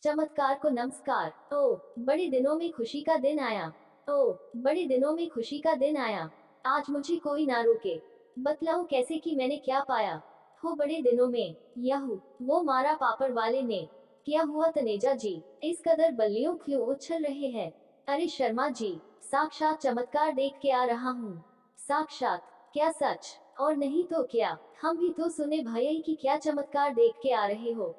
चमत्कार को नमस्कार। ओ, बड़े दिनों में खुशी का दिन आया। ओ, बड़े दिनों में खुशी का दिन आया। आज मुझे कोई ना रोके। बतलाऊं कैसे कि मैंने क्या पाया। हो बड़े दिनों में। याहू, वो मारा पापड़ वाले ने। क्या हुआ तनेजा जी, इस कदर बल्लियों क्यों उछल रहे हैं? अरे शर्मा जी, साक्षात चमत्कार देख के आ रहा हूँ। साक्षात? क्या सच? और नहीं तो क्या, हम भी तो सुने भैया कि क्या चमत्कार देख के आ रहे हो।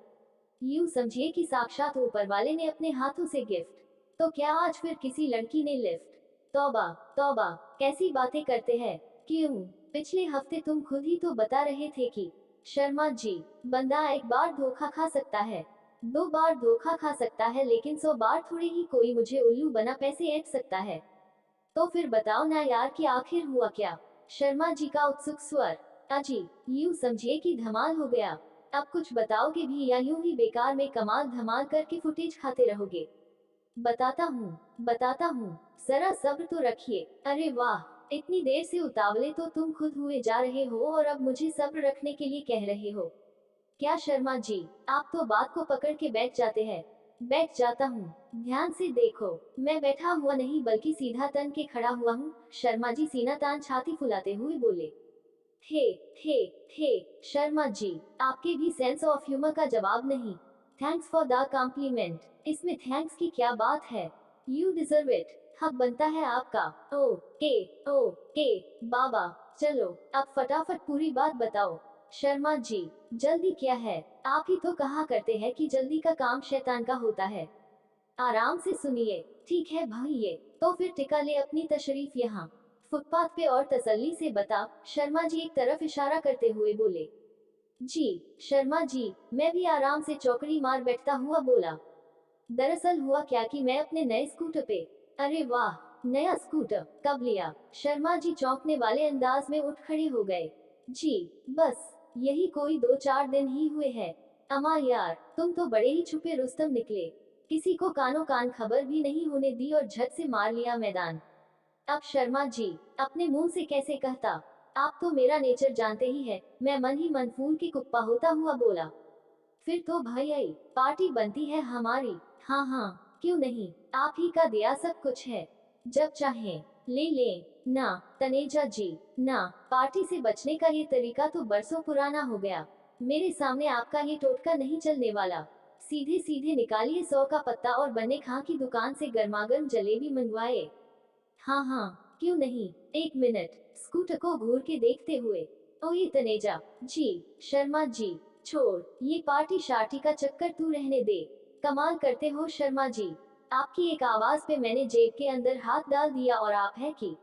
यूं समझिए कि साक्षात ऊपर वाले ने अपने हाथों से गिफ्ट। तो क्या आज फिर किसी लड़की ने लिफ्ट? तौबा, तौबा, कैसी बातें करते हैं। क्यों, पिछले हफ्ते तुम खुद ही तो बता रहे थे कि शर्मा जी, बंदा एक बार धोखा खा सकता है, 2 बार धोखा खा सकता है, लेकिन 100 बार थोड़े ही कोई मुझे उल्लू बना पैसे ऐंठ सकता है। तो फिर बताओ ना यार कि आखिर हुआ क्या? शर्मा जी का उत्सुक स्वर। अजी, यूं समझिए कि धमाल हो गया। अब कुछ बताओगे भी या यूं ही बेकार में कमाल धमाल करके फुटेज खाते रहोगे? बताता हूँ, जरा सब्र तो रखिए। अरे वाह, इतनी देर से उतावले तो तुम खुद हुए जा रहे हो और अब मुझे सब्र रखने के लिए कह रहे हो। क्या शर्मा जी, आप तो बात को पकड़ के बैठ जाते हैं। बैठ जाता हूँ। ध्यान से देखो, मैं बैठा हुआ नहीं बल्कि सीधा तन के खड़ा हुआ हूँ। शर्मा जी सीना तान छाती फुलाते हुए बोले। हे, हे, हे, शर्मा जी, आपके भी सेंस ऑफ ह्यूमर का जवाब नहीं। Thanks for the compliment. इसमें थैंक्स की क्या बात है? You deserve it. हक बनता है आपका। ओ के, ओ के, बाबा। चलो, अब फटाफट पूरी बात बताओ। शर्मा जी, जल्दी क्या है? आप ही तो कहा करते हैं कि जल्दी का काम शैतान का होता है। आराम से सुनिए। ठीक है भाई, तो फिर टिका ले अपनी तशरीफ यहाँ फुटपाथ पे और तसल्ली से बता। शर्मा जी एक तरफ इशारा करते हुए बोले। जी शर्मा जी, मैं भी आराम से चौकड़ी मार बैठता हुआ बोला। दरअसल हुआ क्या कि मैं अपने नए स्कूटर पे। अरे वाह, नया स्कूटर कब लिया? शर्मा जी चौंकने वाले अंदाज में उठ खड़े हो गए। जी, बस यही कोई 2-4 दिन ही हुए हैं। अमा यार, तुम तो बड़े ही छुपे रुस्तम निकले। किसी को कानो कान खबर भी नहीं होने दी और झट से मार लिया मैदान। अब शर्मा जी, अपने मुंह से कैसे कहता? आप तो मेरा नेचर जानते ही है। मैं मन ही मन फूल की कुप्पा होता हुआ बोला। फिर तो भाई आई पार्टी बनती है हमारी। हाँ हाँ, क्यों नहीं, आप ही का दिया सब कुछ है। जब चाहें ले लें। ना तनेजा जी, ना, पार्टी से बचने का ये तरीका तो बरसों पुराना हो गया। मेरे सामने आपका ये टोटका नहीं चलने वाला। सीधे सीधे निकालिए 100 का पत्ता और बने खां की दुकान से गर्मागर्म जलेबी मंगवाए। हाँ हाँ, क्यों नहीं। एक मिनट, स्कूटर को घूर के देखते हुए। ओ ये तनेजा जी, शर्मा जी, छोड़ ये पार्टी शार्टी का चक्कर, तू रहने दे। कमाल करते हो शर्मा जी। आपकी एक आवाज पे मैंने जेब के अंदर हाथ डाल दिया और आप है कि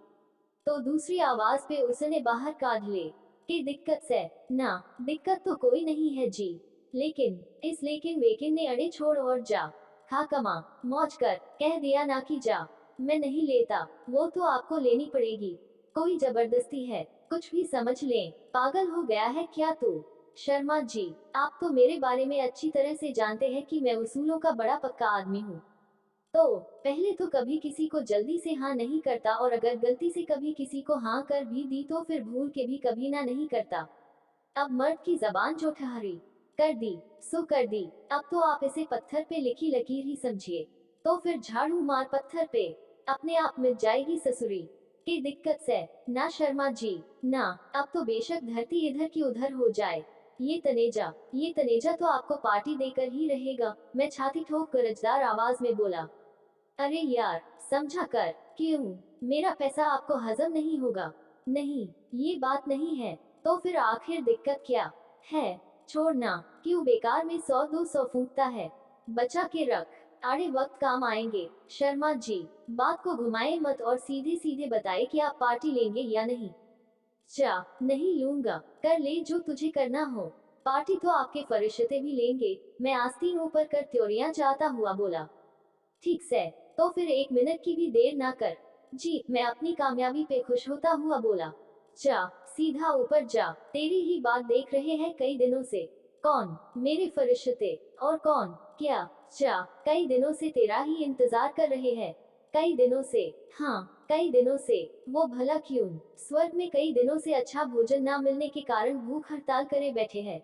तो दूसरी आवाज पे उसने बाहर काढ़ ले। कि दिक्कत से? ना, दिक्कत तो कोई नहीं है जी। लेकिन, इस लेकिन वेकिन ने अड़े छोड़ और जा। खा कमा, मौज कर, कह दिया ना कि जा। मैं नहीं लेता, वो तो आपको लेनी पड़ेगी। कोई जबरदस्ती है, कुछ भी समझ लें। पागल हो गया है क्या तू? शर्मा जी, आप तो मेरे बारे में अच्छी तरह से जानते हैं कि मैं उसूलों का बड़ा पक्का आदमी हूँ। तो पहले तो कभी किसी को जल्दी से हाँ नहीं करता, और अगर गलती से कभी किसी को हाँ कर भी दी तो फिर भूल के भी कभी ना नहीं करता। अब मर्द की जबान जो ठहरी कर दी सो कर दी। अब तो आप इसे पत्थर पे लिखी लकीर ही समझिए। तो फिर झाड़ू मार पत्थर पे, अपने आप मिट जाएगी ससुरी। की दिक्कत से? ना शर्मा जी, ना। अब तो बेशक धरती इधर की उधर हो जाए, ये तनेजा तो आपको पार्टी देकर ही रहेगा। मैं छाती ठोक कर रजदार आवाज में बोला। अरे यार, समझा कर। क्यों, मेरा पैसा आपको हजम नहीं होगा? नहीं, ये बात नहीं है। तो फिर आखिर दिक्कत क्या है? छोड़ना, क्यों बेकार में 100-200 फूंकता है। बचा के रख, आड़े वक्त काम आएंगे। शर्मा जी, बात को घुमाए मत और सीधे सीधे बताए कि आप पार्टी लेंगे या नहीं। जा, नहीं लूंगा, कर ले जो तुझे करना हो। पार्टी तो आपके फरिश्ते भी लेंगे। मैं आस्तीन ऊपर कर त्योरियां चाहता हुआ बोला। ठीक से, तो फिर 1 मिनट की भी देर ना कर। जी, मैं अपनी कामयाबी पे खुश होता हुआ बोला। जा, सीधा ऊपर जा, तेरी ही बात देख रहे हैं कई दिनों से। कौन? मेरे फरिश्ते। और कौन? क्या? जा, कई दिनों से तेरा ही इंतजार कर रहे हैं। कई दिनों से? हाँ, कई दिनों से। वो भला क्यों? स्वर्ग में कई दिनों से अच्छा भोजन ना मिलने के कारण भूख हड़ताल करे बैठे हैं।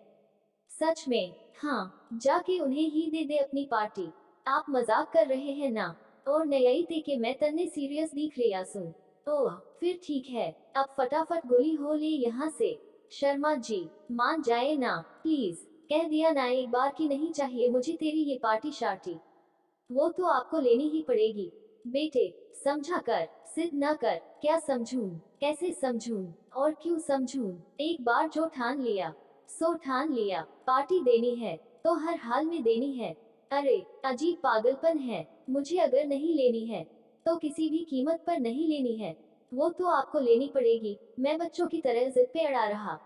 सच में? हाँ, जाके उन्हें ही दे दे अपनी पार्टी। आप मजाक कर रहे हैं ना? और नयई थे कि मैं तन्ने सीरियस दिख रही सुन। ओह फिर ठीक है, अब फटाफट गोली हो ले यहाँ से। शर्मा जी मान जाए ना प्लीज, कह दिया ना एक बार की नहीं चाहिए मुझे तेरी ये पार्टी शार्टी। वो तो आपको लेनी ही पड़ेगी। बेटे समझा कर, सिद्ध न कर। क्या समझूं, कैसे समझूं, और क्यों समझूं? एक बार जो ठान लिया सो ठान लिया। पार्टी देनी है तो हर हाल में देनी है। अरे अजीब पागलपन है। मुझे अगर नहीं लेनी है तो किसी भी कीमत पर नहीं लेनी है। वो तो आपको लेनी पड़ेगी। मैं बच्चों की तरह जिद पे अड़ा रहा।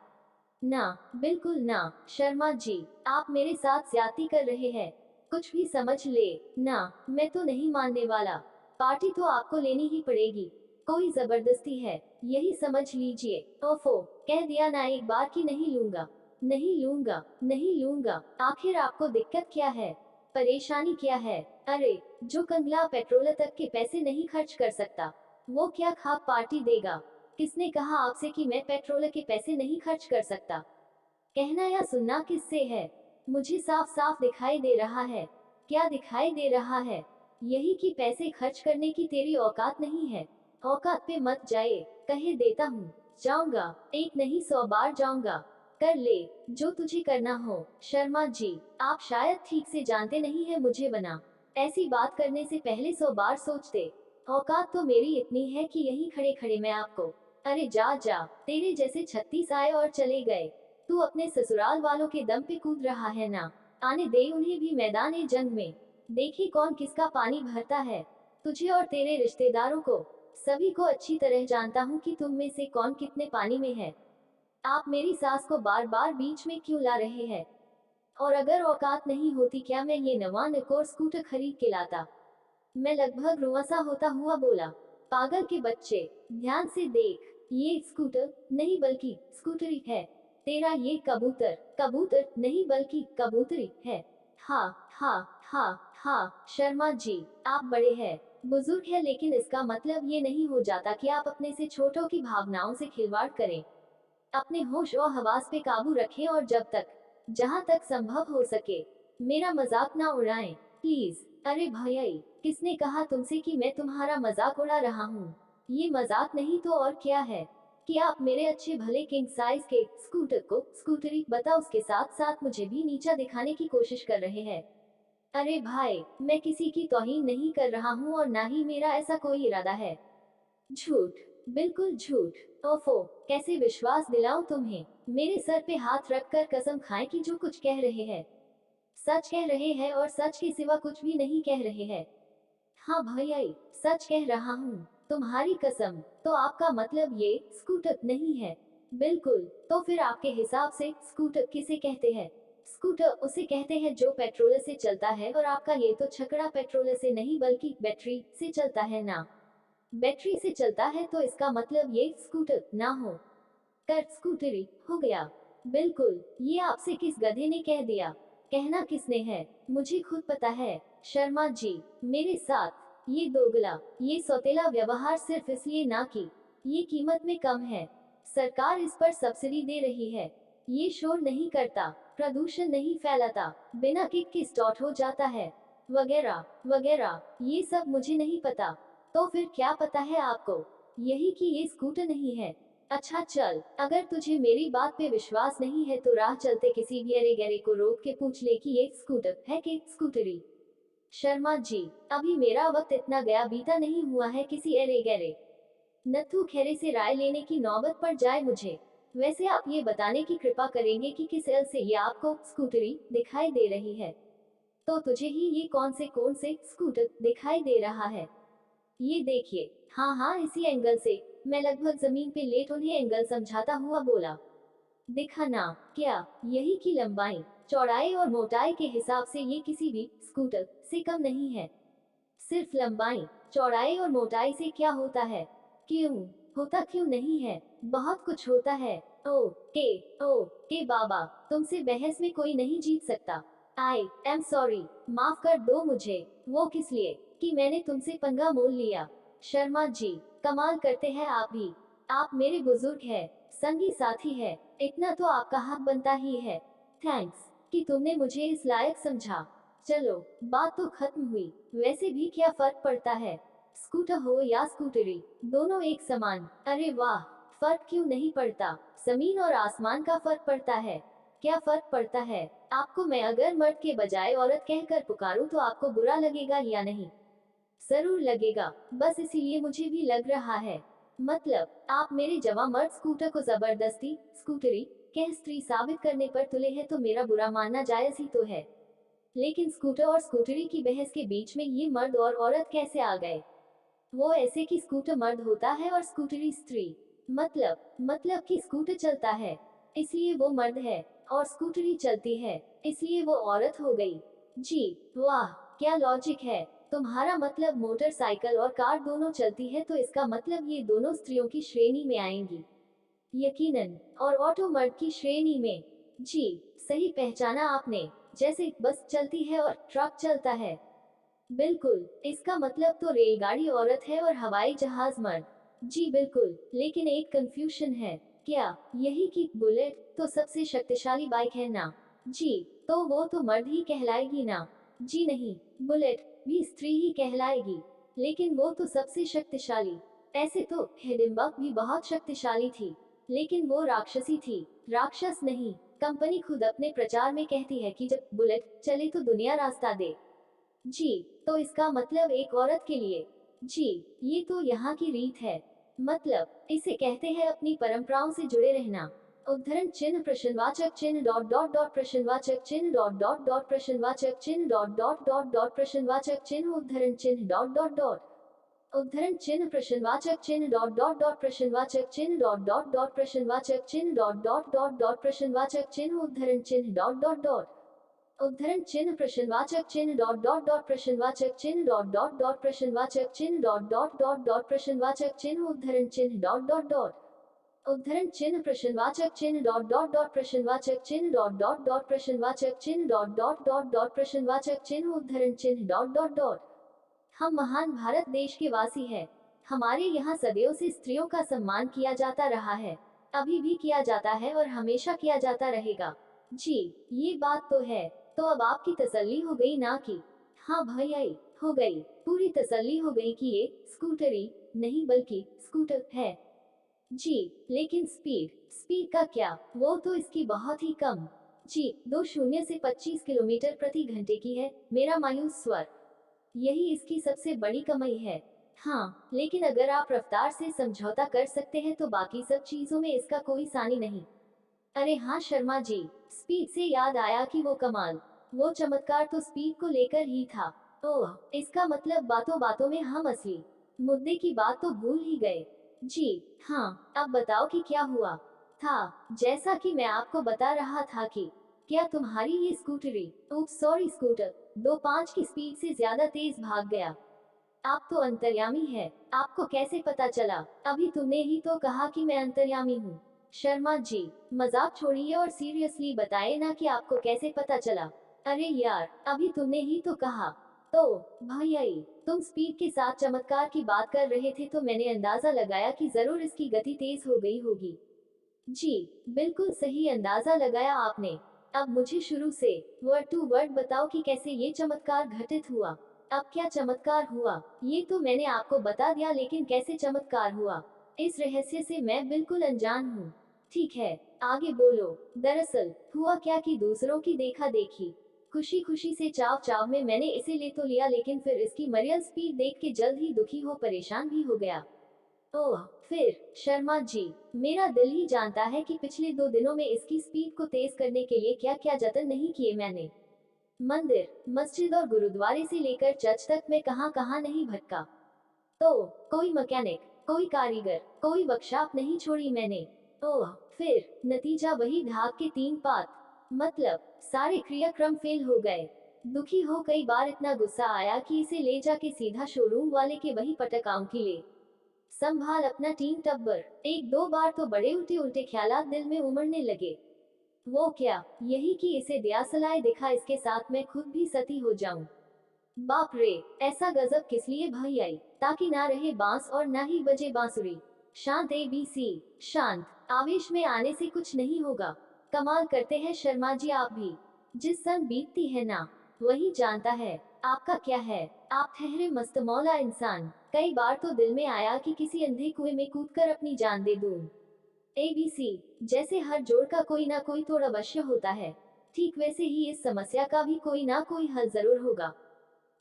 ना, बिल्कुल ना। शर्मा जी आप मेरे साथ ज्यादती कर रहे हैं। कुछ भी समझ ले। ना, मैं तो नहीं मानने वाला। पार्टी तो आपको लेनी ही पड़ेगी। कोई जबरदस्ती है, यही समझ लीजिए। ओफो, कह दिया ना एक बार की नहीं लूंगा। नहीं लूंगा, नहीं लूंगा। आखिर आपको दिक्कत क्या है, परेशानी क्या है? अरे जो कंगला पेट्रोल तक के पैसे नहीं खर्च कर सकता, वो क्या खा पार्टी देगा? किसने कहा आपसे कि मैं पेट्रोल के पैसे नहीं खर्च कर सकता? कहना या सुनना किससे है? मुझे साफ साफ दिखाई दे रहा है। क्या दिखाई दे रहा है? यही कि पैसे खर्च करने की तेरी औकात नहीं है। औकात पे मत जाए, कहे देता हूँ। जाऊंगा, एक नहीं 100 बार जाऊंगा। कर ले जो तुझे करना हो। शर्मा जी आप शायद ठीक से जानते नहीं है मुझे बना। ऐसी बात करने से पहले 100 बार सोचते। औकात तो मेरी इतनी है कि यहीं खड़े खड़े मैं आपको। अरे जा जा, तेरे जैसे 36 आए और चले गए। तू अपने ससुराल वालों के दम पे कूद रहा है ना? आने दे उन्हें भी मैदान ए जंग में। देखी कौन किसका पानी भरता है। तुझे और तेरे रिश्तेदारों को, सभी को अच्छी तरह जानता हूँ कि तुम में से कौन कितने पानी में है। आप मेरी सास को बार बार बीच में क्यों ला रहे हैं? और अगर औकात नहीं होती क्या मैं ये नवा नकोर स्कूटर खरीद के लाता? मैं लगभग रुआसा होता हुआ बोला। पागल के बच्चे, ध्यान से देख, ये स्कूटर नहीं बल्कि स्कूटरी है। तेरा ये कबूतर कबूतर नहीं बल्कि कबूतरी है। हाँ हाँ हाँ हाँ। शर्मा जी आप बड़े हैं, बुजुर्ग है, लेकिन इसका मतलब ये नहीं हो जाता कि आप अपने से छोटों की भावनाओं से खिलवाड़ करें। अपने होश और हवास पे काबू रखें और जब तक, जहाँ तक संभव हो सके, मेरा मजाक ना उड़ाएं प्लीज। अरे भैया, किसने कहा तुमसे कि मैं तुम्हारा मजाक उड़ा रहा हूँ? ये मजाक नहीं तो और क्या है कि आप मेरे अच्छे भले किंग साइज के स्कूटर को स्कूटरी बता उसके साथ साथ मुझे भी नीचा दिखाने की कोशिश कर रहे हैं। अरे भाई मैं किसी की तौहीन नहीं कर रहा हूँ और ना ही मेरा ऐसा कोई इरादा है। झूठ, बिल्कुल झूठ। ओफो, कैसे विश्वास दिलाऊं तुम्हें? मेरे सर पे हाथ रखकर कसम खाएं कि जो कुछ कह रहे हैं सच कह रहे हैं और सच के सिवा कुछ भी नहीं कह रहे हैं। हाँ भैया, सच कह रहा हूँ, तुम्हारी कसम। तो आपका मतलब ये स्कूटर नहीं है? बिल्कुल। तो फिर आपके हिसाब से स्कूटर किसे कहते हैं? स्कूटर उसे कहते हैं जो पेट्रोल से चलता है, और आपका ये तो छकड़ा पेट्रोल से नहीं बल्कि बैटरी से चलता है ना। बैटरी से चलता है तो इसका मतलब ये स्कूटर ना हो कर स्कूटरी हो गया। बिल्कुल, ये आपसे किस गधे ने कह दिया? कहना किसने है, मुझे खुद पता है। शर्मा जी मेरे साथ ये दोगला, ये सौतेला व्यवहार सिर्फ इसलिए ना कि ये कीमत में कम है। सरकार इस पर सब्सिडी दे रही है। ये शोर नहीं करता, प्रदूषण नहीं फैलाता, बिना किक के स्टार्ट हो जाता है, वगैरह वगैरह। ये सब मुझे नहीं पता। तो फिर क्या पता है आपको? यही कि ये स्कूटर नहीं है। अच्छा चल, अगर तुझे मेरी बात पे विश्वास नहीं है तो राह चलते किसी भी अरे गहरे को रोक के पूछ ले कि ये स्कूटर है कि स्कूटरी। शर्मा जी अभी मेरा वक्त इतना गया बीता नहीं हुआ है किसी अरे गहरे नथु खेरे से राय लेने की नौबत पड़ जाए मुझे। वैसे आप ये बताने की कृपा करेंगे कि किस एल से ये आपको स्कूटरी दिखाई दे रही है? तो तुझे ही ये कौन से स्कूटर दिखाई दे रहा है? ये देखिए, हाँ हाँ इसी एंगल से। मैं लगभग जमीन पे लेट उन्हें एंगल समझाता हुआ बोला। दिखा ना? क्या? यही की लंबाई, चौड़ाई और मोटाई के हिसाब से ये किसी भी स्कूटर से कम नहीं है। सिर्फ लंबाई, चौड़ाई और मोटाई से क्या होता है? क्यों होता क्यों नहीं है? बहुत कुछ होता है। ओ के बाबा, तुमसे बहस में कोई नहीं जीत सकता। आई एम सॉरी, माफ कर दो मुझे। वो किस लिए कि मैंने तुमसे पंगा मोल लिया। शर्मा जी कमाल करते हैं आप भी। आप मेरे बुजुर्ग हैं, संगी साथी है, इतना तो आपका हक बनता ही है। थैंक्स कि तुमने मुझे इस लायक समझा। चलो, बात तो खत्म हुई। वैसे भी क्या फर्क पड़ता है, स्कूटर हो या स्कूटरी, दोनों एक समान। अरे वाह, फर्क क्यों नहीं पड़ता, जमीन और आसमान का फर्क पड़ता है। क्या फर्क पड़ता है? आपको मैं अगर मर्द के बजाय औरत कहकर पुकारूं तो आपको बुरा लगेगा या नहीं? जरूर लगेगा, बस इसीलिए मुझे भी लग रहा है। मतलब आप मेरे जवां मर्द स्कूटर को जबरदस्ती स्कूटरी कह स्त्री साबित करने पर तुले हैं तो मेरा बुरा मानना जायज ही तो है। लेकिन स्कूटर और स्कूटरी की बहस के बीच में ये मर्द और औरत कैसे आ गए? वो ऐसे कि स्कूटर मर्द होता है और स्कूटरी स्त्री। मतलब कि स्कूटर चलता है, इसलिए वो मर्द है, और स्कूटरी चलती है, इसलिए वो औरत हो गई। जी, वाह, क्या लॉजिक है। तुम्हारा मतलब मोटरसाइकिल और कार दोनों चलती है तो इसका मतलब ये दोनों स्त्रियों की श्रेणी में आएंगी। यकीनन, और ऑटो मर्द की श्रेणी में। जी, सही पहचाना आपने, जैसे बस चलती है और ट्रक चलता है। बिल्कुल, इसका मतलब तो रेलगाड़ी औरत है और हवाई जहाज मर्द। जी बिल्कुल, लेकिन एक कंफ्यूजन है। क्या? यही कि बुलेट तो सबसे शक्तिशाली बाइक है ना? जी, तो वो तो मर्द ही कहलाएगी ना? जी नहीं, बुलेट भी स्त्री ही कहलाएगी, लेकिन वो तो सबसे शक्तिशाली। ऐसे तो हिडिंबा भी बहुत शक्तिशाली थी, लेकिन वो राक्षसी थी, राक्षस नहीं। कंपनी खुद अपने प्रचार में कहती है कि जब बुलेट चले तो दुनिया रास्ता दे। जी, तो इसका मतलब एक औरत के लिए। जी, ये तो यहाँ की रीत है। मतलब इसे कहते हैं अपनी परंपराओं से जुड़े रहना। उद्धरण चिन्ह प्रश्नवाचक चिन्ह डॉट डॉट डॉट प्रश्नवाचक चिन्ह डॉट डॉट डॉट प्रश्नवाचक चिन्ह डॉट डॉट डॉट डॉट प्रश्नवाचक चिन्ह उद्धरण चिन्ह डॉट डॉट डॉट उद्धरण चिन्ह प्रश्नवाचक चिन्ह डॉट डॉट डॉट प्रश्नवाचक चिन्ह डॉट डॉट डॉट प्रश्नवाचक चिन्ह डॉट डॉट डॉट डॉट प्रश्नवाचक चिन्ह उद्धरण चिन्ह डॉट डॉट डॉट उद्धरण चिन्ह प्रश्नवाचक चिन्ह डॉट डॉट डॉट प्रश्नवाचक चिन्ह डॉट डॉट डॉट प्रश्नवाचक चिन्ह डॉट डॉट डॉट डॉट प्रश्नवाचक चिन्ह उद्धरण चिन्ह डॉट डॉट डॉट उद्धरण चिन्ह प्रश्नवाचक चिन्ह डॉट डॉट डॉट प्रश्नवाचक चिन्ह डॉट डॉट डॉट प्रश्नवाचक चिन्ह डॉट डॉट डॉट डॉट प्रश्नवाचक चिन्ह उद्धरण चिन्ह डॉट डॉट डॉट। हम महान भारत देश के वासी हैं। हमारे यहाँ सदियों से स्त्रियों का सम्मान किया जाता रहा है, अभी भी किया जाता है और हमेशा किया जाता रहेगा। जी, ये बात तो है। तो अब आपकी तसल्ली हो गई ना कि हाँ भैया, हो गई, पूरी तसल्ली हो गई कि ये स्कूटरी नहीं बल्कि स्कूटर है। जी, लेकिन स्पीड का क्या, वो तो इसकी बहुत ही कम। जी, 2 शून्य से 25 किलोमीटर प्रति घंटे की है, मेरा मायूस स्वर। यही इसकी सबसे बड़ी कमी है। हाँ, लेकिन अगर आप रफ्तार से समझौता कर सकते हैं तो बाकी सब चीजों में इसका कोई सानी नहीं। अरे हाँ शर्मा जी, स्पीड से याद आया कि वो कमाल, वो चमत्कार तो स्पीड को लेकर ही था। ओह, इसका मतलब बातों बातों में हम असली मुद्दे की बात तो भूल ही गए। जी हाँ, अब बताओ कि क्या हुआ था। जैसा कि मैं आपको बता रहा था कि क्या तुम्हारी ये स्कूटरी, सॉरी स्कूटर, 2.5 की स्पीड से ज्यादा तेज भाग गया? आप तो अंतर्यामी है, आपको कैसे पता चला? अभी तुमने ही तो कहा कि मैं अंतर्यामी हूँ। शर्मा जी, मजाक छोड़िए और सीरियसली बताइए ना कि आपको कैसे पता चला। अरे यार, अभी तुमने ही तो कहा। तो भैया, तुम स्पीड के साथ चमत्कार की बात कर रहे थे तो मैंने अंदाजा लगाया कि जरूर इसकी गति तेज हो गई होगी। जी, बिल्कुल सही अंदाजा लगाया आपने। अब मुझे शुरू से वर्ड टू वर्ड बताओ कि कैसे ये चमत्कार घटित हुआ। अब क्या चमत्कार हुआ, ये तो मैंने आपको बता दिया, लेकिन कैसे चमत्कार हुआ, इस रहस्य से मैं बिल्कुल अनजान हूँ। ठीक है, आगे बोलो। दरअसल हुआ क्या कि दूसरों की देखा देखी, खुशी खुशी से चाव चाव में मैंने इसे ले तो लिया, लेकिन फिर इसकी मरियल स्पीड देख के जल्द ही दुखी हो परेशान भी हो गया। ओह, फिर शर्मा जी, मेरा दिल ही जानता है कि पिछले 2 दिनों में इसकी स्पीड को तेज करने के लिए क्या क्या जतन नहीं किए मैंने। मंदिर, मस्जिद और गुरुद्वारे से लेकर चर्च तक मैं कहां कहां नहीं भटका। तो कोई मैकेनिक, कोई कारीगर, कोई वर्कशॉप नहीं छोड़ी मैंने। ओह, फिर नतीजा वही ढाक के 3 पात। मतलब सारे क्रियाक्रम फेल हो गए। दुखी हो कई बार इतना गुस्सा आया कि इसे ले जाके सीधा शोरूम वाले के वही पटकाऊं की ले संभाल अपना टीम टब्बर। 1-2 बार तो बड़े उल्टे उल्टे ख्यालात दिल में उमड़ने लगे। वो क्या, यही कि इसे दियासलाए दिखा इसके साथ मैं खुद भी सती हो जाऊं। बाप रे, ऐसा गजब किस लिए भैया, ताकि ना रहे बांस और ना ही बजे बांसुरी। शांत ABC, शांत। आवेश में आने से कुछ नहीं होगा। कमाल करते हैं शर्मा जी आप भी, जिस संग बीतती है ना वही जानता है आपका क्या है। आप ठहरे मस्तमौला इंसान। कई बार तो दिल में आया कि किसी अंधे कुएं में कूदकर अपनी जान दे दूं। ABC, जैसे हर जोड़ का कोई ना कोई तोड़ अवश्य होता है, ठीक वैसे ही इस समस्या का भी कोई ना कोई हल जरूर होगा।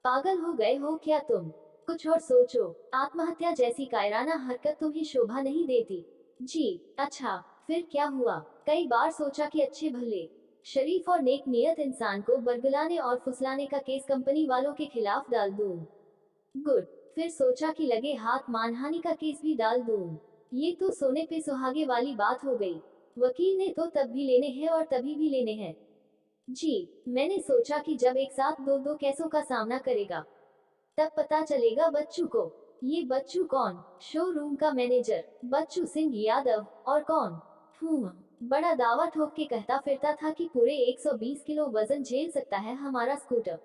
पागल हो गए हो क्या तुम? कुछ और सोचो। आत्महत्या जैसी कायराना हरकत तुम्हें शोभा नहीं देती। जी अच्छा, फिर क्या हुआ? कई बार सोचा कि अच्छे भले शरीफ और नेक नियत इंसान को बरगलाने और फुसलाने का केस कंपनी वालों के खिलाफ डाल दूं। गुड। फिर सोचा कि लगे हाथ मानहानि का केस भी डाल दूं। ये तो सोने पे सुहागे वाली बात हो गई। वकील ने तो तब भी लेने हैं और तभी भी लेने हैं। जी, मैंने सोचा कि जब एक साथ दो दो केसों का सामना करेगा तब पता चलेगा बच्चू को। ये बच्चू कौन? शोरूम का मैनेजर बच्चू सिंह यादव। और कौन? बड़ा दावा ठोक के कहता फिरता था कि पूरे 120 किलो वजन झेल सकता है हमारा स्कूटर।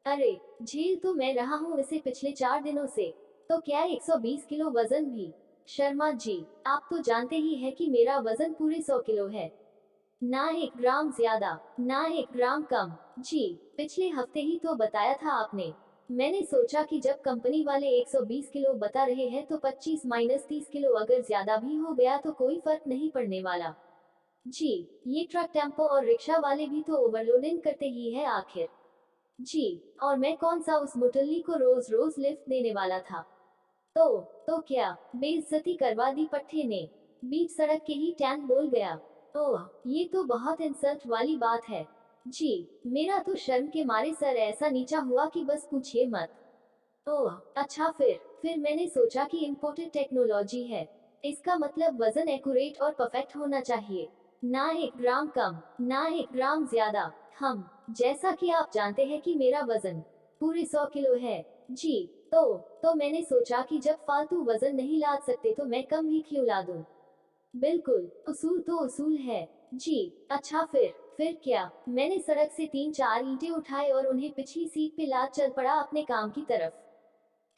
अरे, झेल तो मैं रहा हूँ इसे पिछले 4 दिनों से। तो क्या 120 किलो वजन भी? शर्मा जी, आप तो जानते ही है कि मेरा वजन पूरे 100 किलो है। ना 1 ग्राम ज्यादा, ना 1 ग्राम कम। जी, पिछले हफ्ते ही तो बताया था आपने। मैंने सोचा कि जब कंपनी वाले 120 किलो बता रहे हैं तो 25 - 30 किलो अगर ज्यादा भी हो गया तो कोई फर्क नहीं पड़ने वाला। जी, ये ट्रक टेम्पो और रिक्शा वाले भी तो ओवरलोडिंग करते ही है आखिर। जी, और मैं कौन सा उस मुटल्ली को रोज रोज लिफ्ट देने वाला था। तो क्या बेइज्जती करवा दी पट्टे ने। बीच सड़क के ही टैंक बोल गया। ओह, ये तो बहुत इंसल्ट वाली बात है। जी, मेरा तो शर्म के मारे सर ऐसा नीचा हुआ कि बस पूछिए मत। ओह अच्छा, फिर मैंने सोचा कि इम्पोर्टेड टेक्नोलॉजी है, इसका मतलब वजन एक्यूरेट और परफेक्ट होना चाहिए। ना 1 ग्राम कम, ना 1 ग्राम ज्यादा। हम जैसा कि आप जानते हैं कि मेरा वजन पूरे 100 किलो है। जी, तो मैंने सोचा कि जब फालतू वजन नहीं लाद सकते तो मैं कम ही क्यों ला दूं। बिल्कुल, उसूल तो उसूल है। जी अच्छा, फिर क्या? मैंने सड़क से 3 4 ईंटें उठाए और उन्हें पिछली सीट पे लाद चल पड़ा अपने काम की तरफ।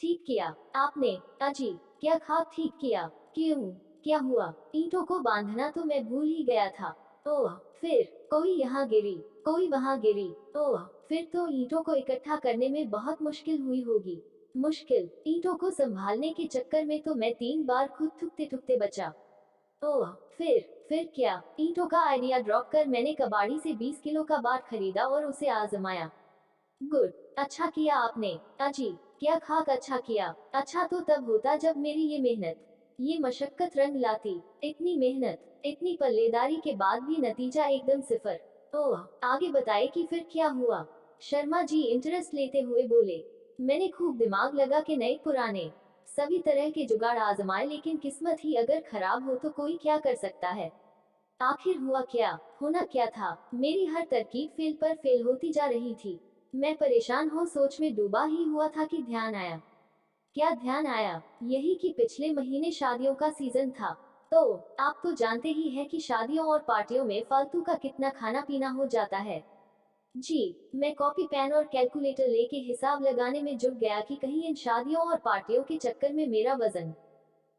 ठीक किया आपने। अजी, क्या खाक ठीक किया? क्यों? क्या हुआ? ईंटों को बांधना तो मैं भूल ही गया था। ओह, फिर कोई यहाँ गिरी, कोई वहाँ गिरी। ओह, फिर तो ईंटों को इकट्ठा करने में बहुत मुश्किल हुई होगी। मुश्किल? ईंटों को संभालने के चक्कर में तो मैं 3 बार खुद थुकते थुकते बचा। ओह, फिर क्या? ईंटों का आइडिया ड्रॉप कर मैंने कबाड़ी से 20 किलो का बाट खरीदा और उसे आजमाया। गुड, अच्छा किया आपने। अजी, क्या खाक अच्छा किया। अच्छा तो तब होता जब मेरी ये मेहनत, ये मशक्कत रंग लाती। इतनी मेहनत, इतनी पल्लेदारी के बाद भी नतीजा एकदम सिफर। ओह, आगे बताए कि फिर क्या हुआ। शर्मा जी इंटरेस्ट लेते हुए बोले। मैंने खूब दिमाग लगा के नए पुराने सभी तरह के जुगाड़ आजमाए, लेकिन किस्मत ही अगर खराब हो तो कोई क्या कर सकता है। आखिर हुआ क्या? होना क्या था? मेरी हर तरकीब फेल पर फेल होती जा रही थी। मैं परेशान हो सोच में डूबा ही हुआ था कि ध्यान आया। क्या ध्यान आया? यही कि पिछले महीने शादियों का सीजन था। तो आप तो जानते ही हैं कि शादियों और पार्टियों में फालतू का कितना खाना पीना हो जाता है। जी, मैं कॉपी पेन और कैलकुलेटर लेके हिसाब लगाने में जुट गया कि कहीं इन शादियों और पार्टियों के चक्कर में मेरा वजन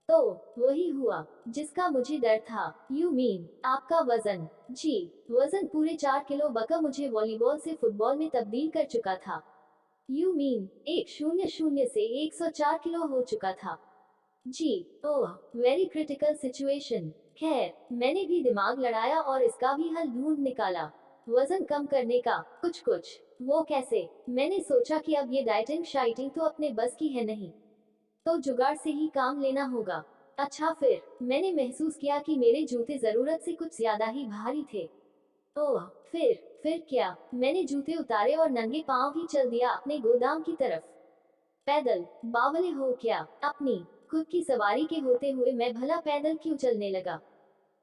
तो वही हुआ जिसका मुझे डर था। यू मीन आपका वजन? जी, वजन पूरे 4 किलो बका मुझे वॉलीबॉल से फुटबॉल में तब्दील कर चुका था। यू मीन 100 से 104 किलो हो चुका था। जी, ओह, वेरी क्रिटिकल सिचुएशन। खैर, मैंने भी दिमाग लड़ाया और इसका भी हल ढूंढ निकाला। वजन कम करने का कुछ कुछ। वो कैसे? मैंने सोचा कि अब ये डाइटिंग शाइटिंग तो अपने बस की है नहीं, तो जुगाड़ से ही काम लेना होगा। अच्छा, फिर मैंने महसूस किया कि मेरे जूते जरूरत से कुछ ज्यादा ही भारी थे। ओह, फिर क्या? मैंने जूते उतारे और नंगे पांव ही चल दिया अपने गोदाम की तरफ। पैदल? बावले हो क्या? अपनी खुद की सवारी के होते हुए मैं भला पैदल क्यों चलने लगा?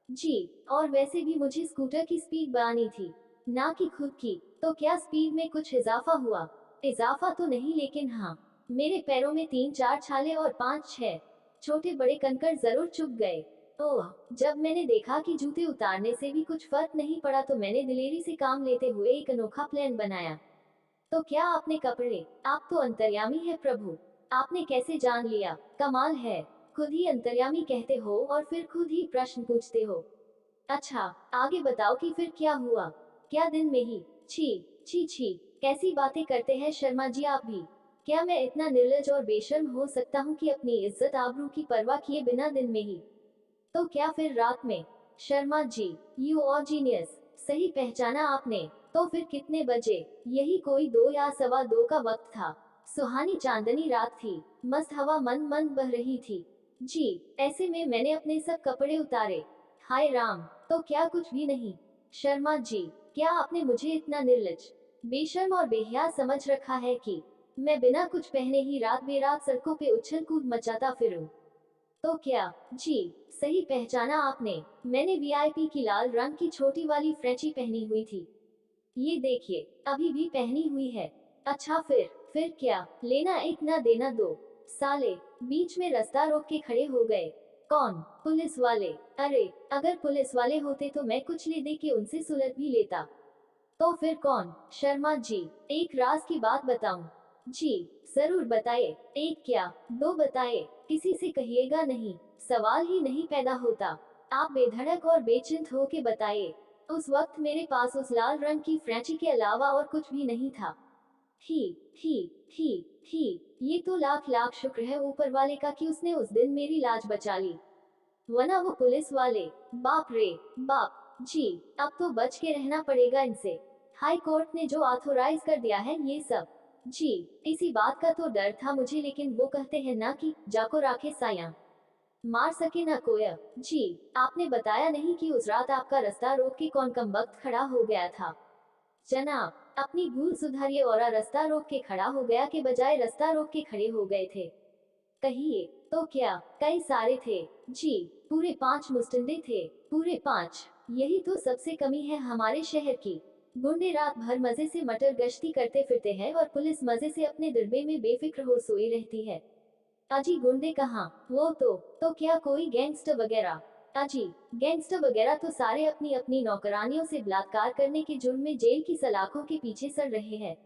जी, और वैसे भी मुझे स्कूटर की स्पीड बढ़ानी थी, ना कि खुद की। तो क्या स्पीड में कुछ इजाफा हुआ? इजाफा तो नहीं, लेकिन हाँ, मेरे पैरों में 3 4 छाले और 5 6 छोटे बड़े कंकड़ जरूर चुभ गए। ओह, जब मैंने देखा कि जूते उतारने से भी कुछ फर्क नहीं पड़ा तो मैंने दिलेरी से काम लेते हुए एक अनोखा प्लान बनाया। तो क्या आपने कपड़े? आप तो अंतर्यामी है प्रभु। आपने कैसे जान लिया? कमाल है, खुद ही अंतर्यामी कहते हो और फिर खुद ही प्रश्न पूछते हो। अच्छा, आगे बताओ कि फिर क्या हुआ? क्या दिन में ही? छी छी छी। कैसी बातें करते हैं शर्मा जी आप भी। क्या मैं इतना निर्लज और बेशर्म हो सकता हूँ कि अपनी इज्जत आबरू की परवाह किए बिना दिन में ही, तो क्या फिर रात में। शर्मा जी, यू और जीनियस, सही पहचाना आपने। तो फिर कितने बजे। यही कोई 2 या सवा 2 का वक्त था। सुहानी चांदनी रात थी। मस्त हवा मंद मंद बह रही थी। जी। ऐसे में मैंने अपने सब कपड़े उतारे। हाय राम। तो क्या कुछ भी नहीं। शर्मा जी, क्या आपने मुझे इतना निर्लज, बेशर्म और बेहया समझ रखा है कि मैं बिना कुछ पहने ही रात बेरात सड़कों पे उछल कूद मचाता फिरूं। तो क्या। जी। सही पहचाना आपने। मैंने वीआईपी की लाल रंग की छोटी वाली फ्रेंची पहनी हुई थी। ये देखिए, अभी भी पहनी हुई है। अच्छा फिर क्या, लेना एक ना देना दो। साले, बीच में रास्ता रोक के खड़े हो गए। कौन। पुलिस वाले। अरे, अगर पुलिस वाले होते तो मैं कुछ ले दे के उनसे सुलह भी लेता। तो फिर कौन। शर्मा जी, एक राज की बात बताऊं। जी। जरूर बताइए। एक क्या, दो बताइए, किसी से कहिएगा नहीं, सवाल ही नहीं पैदा होता। आप बेधड़क और बेचिंत हो के बताइए। उस वक्त मेरे पास उस लाल रंग की फ्रेंची के अलावा और कुछ भी नहीं था। ही ही ही ही। ये तो लाख लाख शुक्र है ऊपर वाले का कि उसने उस दिन मेरी लाज बचा ली, वरना वो पुलिस वाले। बाप रे बाप। जी। अब तो बच के रहना पड़ेगा इनसे। हाई कोर्ट ने जो ऑथोराइज कर दिया है ये सब। जी। इसी बात का तो डर था मुझे, लेकिन वो कहते हैं ना कि जाको राखे साया, मार सके ना कोया। जी। आपने बताया नहीं कि उस रात आपका रास्ता रोक के कौन कमबख्त खड़ा हो गया था। जनाब, अपनी भूल सुधारिए और रास्ता रोक के खड़ा हो गया के बजाय रास्ता रोक के खड़े हो गए थे। कहिए। तो क्या। कई सारे थे। जी। पूरे 5 मुस्टंडे थे। पूरे 5। यही तो सबसे कमी है हमारे शहर की। गुंडे रात भर मजे से मटर गश्ती करते फिरते हैं और पुलिस मजे से अपने डिब्बे में बेफिक्र हो सोई रहती है। अजी गुंडे कहाँ, वो तो क्या कोई गैंगस्टर वगैरह। अजी, गैंगस्टर वगैरह तो सारे अपनी अपनी नौकरानियों से बलात्कार करने के जुर्म में जेल की सलाखों के पीछे सड़ रहे हैं।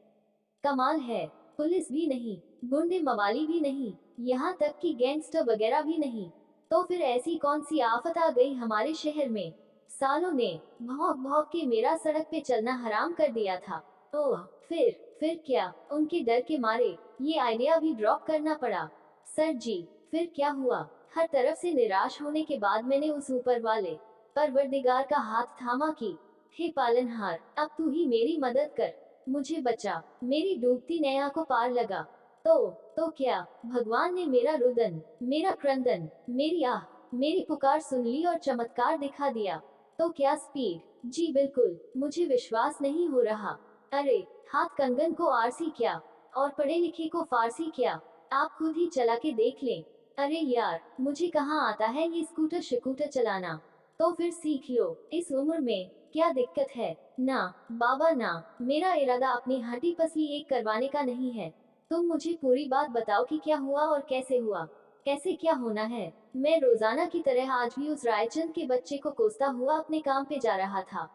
कमाल है। पुलिस भी नहीं, गुंडे मवाली भी नहीं, यहाँ तक कि गैंगस्टर वगैरह भी नहीं। तो फिर ऐसी कौन सी आफत आ गई हमारे शहर में। सालों ने भौंक भौंक के मेरा सड़क पे चलना हराम कर दिया था। ओह। फिर क्या, उनके डर के मारे ये आइडिया भी ड्रॉप करना पड़ा। सर जी, फिर क्या हुआ। हर तरफ से निराश होने के बाद मैंने उस ऊपर वाले परवरदिगार का हाथ थामा कि हे पालनहार, अब तू ही मेरी मदद कर, मुझे बचा। मेरी डूबती नैया को पार लगा। तो क्या, भगवान ने मेरा रुदन, मेरा क्रंदन, मेरी आह, मेरी पुकार सुन ली और चमत्कार दिखा दिया। तो क्या स्पीड। जी बिल्कुल, मुझे विश्वास नहीं हो रहा। अरे, हाथ कंगन को आरसी क्या, और पढ़े लिखे को फारसी क्या। आप खुद ही चला के देख लें। अरे यार, मुझे कहाँ आता है ये स्कूटर शिकूटर चलाना। तो फिर सीख लो, इस उम्र में क्या दिक्कत है। ना बाबा ना, मेरा इरादा अपनी हड्डी पसली एक करवाने का नहीं है। तुम मुझे पूरी बात बताओ कि क्या हुआ और कैसे हुआ। कैसे क्या होना है। मैं रोजाना की तरह आज भी उस रायचंद के बच्चे को कोसता हुआ अपने काम पे जा रहा था।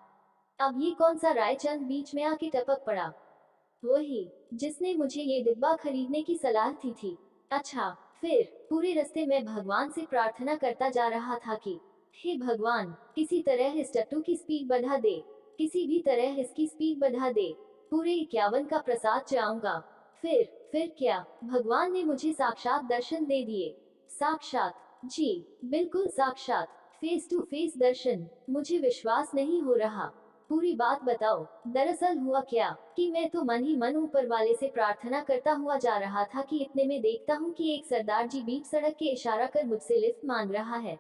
अब ये कौन सा रायचंद बीच में आके टपक पड़ा। वही, जिसने मुझे ये डिब्बा खरीदने की सलाह दी थी। अच्छा। फिर पूरे रास्ते में भगवान से प्रार्थना करता जा रहा था कि हे भगवान, किसी तरह इस टट्टू की स्पीड बढ़ा दे, किसी भी तरह इसकी स्पीड बढ़ा दे, पूरे 51 का प्रसाद चाहूंगा। फिर क्या, भगवान ने मुझे साक्षात दर्शन दे दिए। साक्षात। जी। बिल्कुल साक्षात, फेस टू फेस दर्शन। मुझे विश्वास नहीं हो रहा। पूरी बात बताओ। दरअसल हुआ क्या कि मैं तो मन ही मन ऊपर वाले से प्रार्थना करता हुआ जा रहा था कि इतने में देखता हूँ कि एक सरदार जी बीच सड़क के इशारा कर मुझसे लिफ्ट मांग रहा है।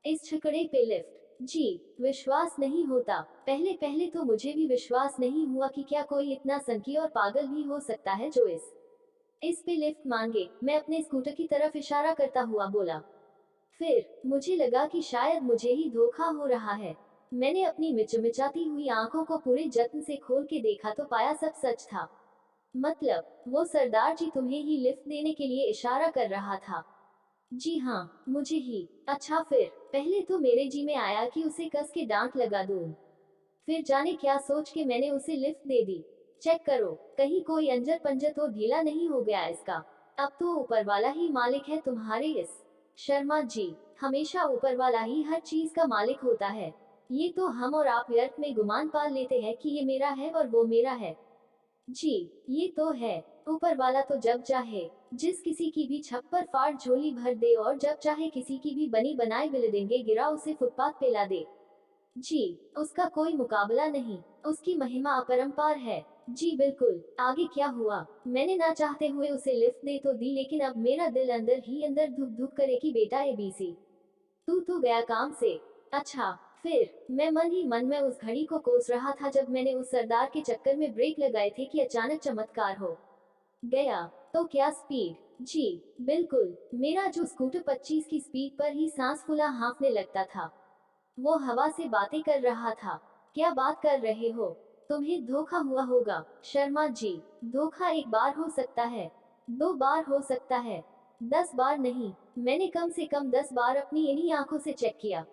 इस छकड़े पे लिफ्ट। जी। विश्वास नहीं होता। पहले पहले तो मुझे भी विश्वास नहीं हुआ कि क्या कोई इतना सनकी और पागल भी हो सकता है जो इस पे लिफ्ट मांगे। मैं अपने स्कूटर की तरफ इशारा करता हुआ बोला। फिर मुझे लगा कि शायद मुझे ही धोखा हो रहा है। मैंने अपनी मिचमिचाती हुई आंखों को पूरे जत्न से खोल के देखा तो पाया सब सच था। मतलब वो सरदार जी तुम्हें ही लिफ्ट देने के लिए इशारा कर रहा था। जी हाँ, मुझे ही। अच्छा फिर, पहले तो मेरे जी में आया कि उसे कस के डांट लगा दूं। फिर जाने क्या सोच के मैंने उसे लिफ्ट दे दी। चेक करो, कहीं कोई अंजर पंजर तो ढीला नहीं हो गया इसका। अब तो ऊपर वाला ही मालिक है तुम्हारे इस। शर्मा जी, हमेशा ऊपर वाला ही हर चीज का मालिक होता है। ये तो हम और आप व्यर्थ में गुमान पाल लेते हैं कि ये मेरा है और वो मेरा है। जी, ये तो है। ऊपर वाला तो जब चाहे जिस किसी की भी छप्पर फाड़ झोली भर दे और जब चाहे किसी की भी बनी बनाई बिल्डिंगे गिरा उसे फुटपाथ पे ला दे। जी, उसका कोई मुकाबला नहीं। उसकी महिमा अपरंपार है। जी बिल्कुल। आगे क्या हुआ? मैंने ना चाहते हुए उसे लिफ्ट दे तो दी लेकिन अब मेरा दिल अंदर ही अंदर धुक धुक करे कि बेटा एबीसी तू तो गया काम से। अच्छा, फिर मैं मन ही मन में उस घड़ी को कोस रहा था जब मैंने उस सरदार के चक्कर में ब्रेक लगाए थे कि अचानक चमत्कार हो गया। तो क्या स्पीड? जी बिल्कुल। मेरा जो स्कूटर 25 की स्पीड पर ही सांस फूला हाँफने लगता था। वो हवा से बातें कर रहा था। क्या बात कर रहे हो? तुम्हें धोखा हुआ होगा शर्मा जी। धोखा एक बार हो सकता है, 2 बार हो सकता है, 10 बार नहीं। मैंने कम से कम 10 बार अपनी इन्हीं आंखों से चेक किया।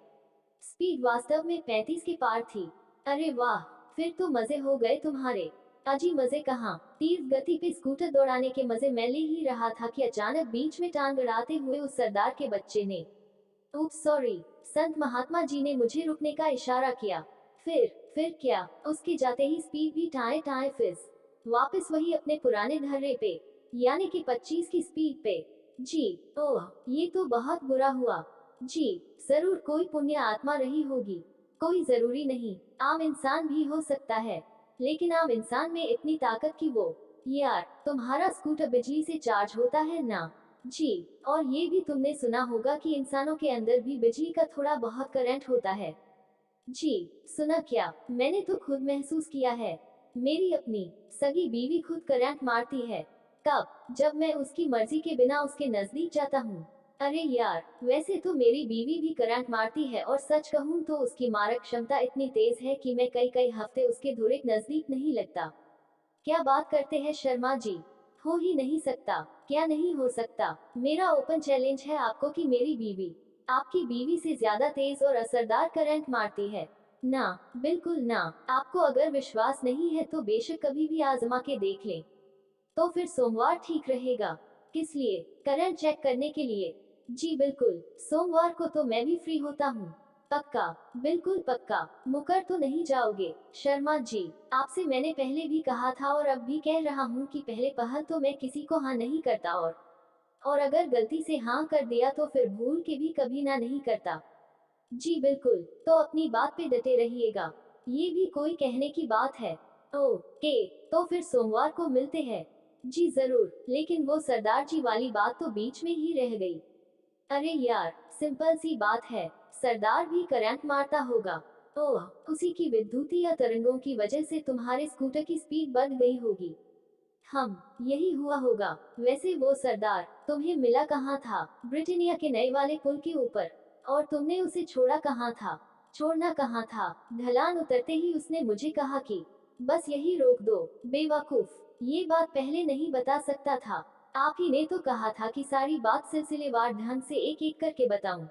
स्पीड वास्तव में 35 के पार थी। अरे वाह, फिर तो मजे हो गए तुम्हारे। अजी मजे कहाँ, तेज गति पे स्कूटर दौड़ाने के मजे मैं ले ही रहा था कि अचानक बीच में टांग अड़ाते हुए उस सरदार के बच्चे ने, उप्स सॉरी, संत महात्मा जी ने मुझे रुकने का इशारा किया। फिर क्या, उसके जाते ही स्पीड भी टाए टाए फिस वापस वही अपने पुराने धर्रे पे, यानी कि 25 की स्पीड पे। जी, ओह, ये तो बहुत बुरा हुआ। जी, जरूर कोई पुण्य आत्मा रही होगी। कोई जरूरी नहीं, आम इंसान भी हो सकता है। लेकिन आम इंसान में इतनी ताकत की वो, यार, तुम्हारा स्कूटर बिजली से चार्ज होता है ना? जी, और ये भी तुमने सुना होगा कि इंसानों के अंदर भी बिजली का थोड़ा बहुत करंट होता है। जी, सुना क्या? मैंने तो खुद महसूस किया है। मेरी अपनी सगी बीवी खुद करंट मारती है। कब? जब मैं उसकी मर्जी के बिना उसके नजदीक जाता हूँ। अरे यार, वैसे तो मेरी बीवी भी करंट मारती है और सच कहूँ तो उसकी मारक क्षमता इतनी तेज है कि मैं कई कई हफ्ते उसके धुरे नजदीक नहीं लगता। क्या बात करते हैं शर्मा जी? हो ही नहीं सकता। क्या नहीं हो सकता? मेरा ओपन चैलेंज है आपको कि मेरी बीवी आपकी बीवी से ज्यादा तेज और असरदार करंट मारती है। ना, बिल्कुल ना। आपको अगर विश्वास नहीं है तो बेशक कभी भी आजमा के देख लें। तो फिर सोमवार ठीक रहेगा। किस लिए? करंट चेक करने के लिए। जी बिल्कुल, सोमवार को तो मैं भी फ्री होता हूँ। पक्का? बिल्कुल पक्का। मुकर तो नहीं जाओगे शर्मा जी? आपसे मैंने पहले भी कहा था और अब भी कह रहा हूँ कि पहले पहल तो मैं किसी को हाँ नहीं करता, और अगर गलती से हाँ कर दिया तो फिर भूल के भी कभी ना नहीं करता। जी बिल्कुल, तो अपनी बात पे डटे रहिएगा। ये भी कोई कहने की बात है। ओके, तो फिर सोमवार को मिलते हैं। जी जरूर, लेकिन वो सरदार जी वाली बात तो बीच में ही रह गई। अरे यार, सिंपल सी बात है, सरदार भी करंट मारता होगा। ओह, उसी की विद्युतीय या तरंगों की वजह से तुम्हारे स्कूटर की स्पीड बढ़ गई होगी। यही हुआ होगा। वैसे वो सरदार तुम्हें मिला कहाँ था? ब्रिटानिया के नए वाले पुल के ऊपर। और तुमने उसे छोड़ा कहाँ था? छोड़ना कहाँ था? ढलान उतरते ही उसने मुझे कहा कि बस यही रोक दो। बेवकूफ, ये बात पहले नहीं बता सकता था? आप ही ने तो कहा था कि सारी बात सिलसिलेवार ढंग से एक एक करके बताऊं।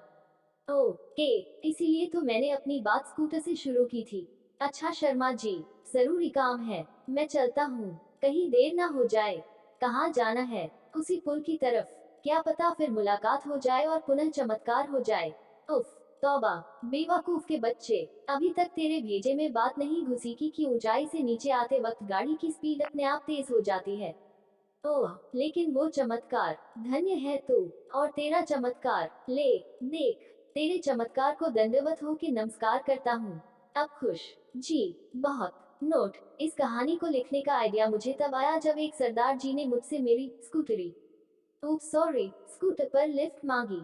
ओके, इसीलिए तो मैंने अपनी बात स्कूटर से शुरू की थी। अच्छा शर्मा जी, जरूरी काम है, मैं चलता हूँ। कहीं देर ना हो जाए। कहाँ जाना है? उसी पुल की तरफ। क्या पता फिर मुलाकात हो जाए और पुनः चमत्कार हो जाए। उफ, तौबा, बेवकूफ के बच्चे। अभी तक तेरे भेजे में बात नहीं घुसी कि ऊंचाई से नीचे आते वक्त गाड़ी की स्पीड अपने आप तेज हो जाती है। ओह, लेकिन वो चमत्कार, धन्य है तू और तेरा चमत्कार। ले, देख, तेरे चमत्कार को दंडवत हो के नमस्कार करता हूँ। अब खुश? जी, बहुत। नोट, इस कहानी को लिखने का आइडिया मुझे तब आया जब एक सरदार जी ने मुझसे मेरी स्कूटरी, ओह सॉरी, स्कूटर पर लिफ्ट मांगी।